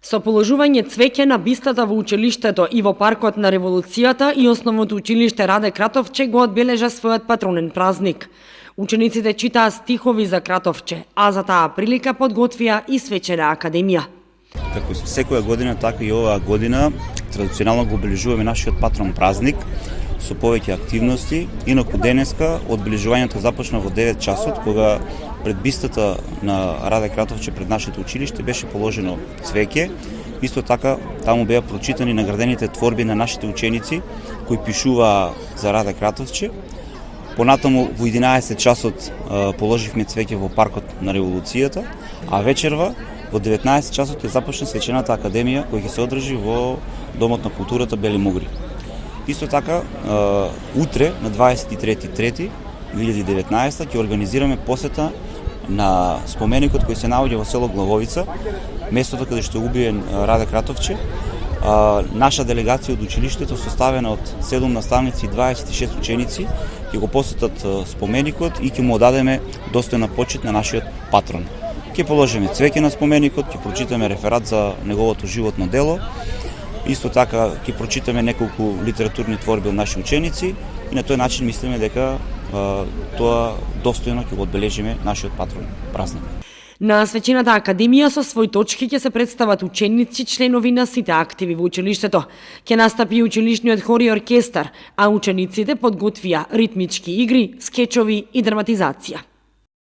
Со положување цвеќе на бистата во училиштето и во паркот на Револуцијата и основното училиште Раде Кратовче го одбележа својот патронен празник. Учениците читаа стихови за Кратовче, а за таа прилика подготвија и свечена академија. Како секоја година, така и оваа година традиционално го обележуваме нашиот патрон празник со повеќе активности. Инаку денеска одбележувањето започна во 9 часот, кога пред бистата на Раде Кратовче пред нашето училиште беше положено цвеќе. Исто така таму беа прочитани наградените творби на нашите ученици кои пишуваа за Раде Кратовче. Понатаму во 11 часот положивме цвеќе во паркот на Револуцијата, а вечерва во 19 часот е започна свечената академија која ќе се одржи во Домот на културата Бели Могри. Исто така, утре на 23.3.2019 ќе организираме посета на споменикот кој се наоѓа во село Главовица, местото каде што е убиен Раде Кратовче. Наша делегација од училиштето, составена од 7 наставници и 26 ученици, ќе го посетат споменикот и ќе му одадеме достојна почит на нашиот патрон. Ќе положиме цвеќе на споменикот, ќе прочитаме реферат за неговото животно дело. Исто така ќе прочитаме неколку литературни творби од наши ученици и на тој начин мислиме дека тоа достојно ќе го одбележиме нашиот патрон празник. На свечената академија со своји точки ќе се представат ученици, членови на сите активи во училиштето. Ќе настапи и училишниот хор и оркестар, а учениците подготвија ритмички игри, скечови и драматизација.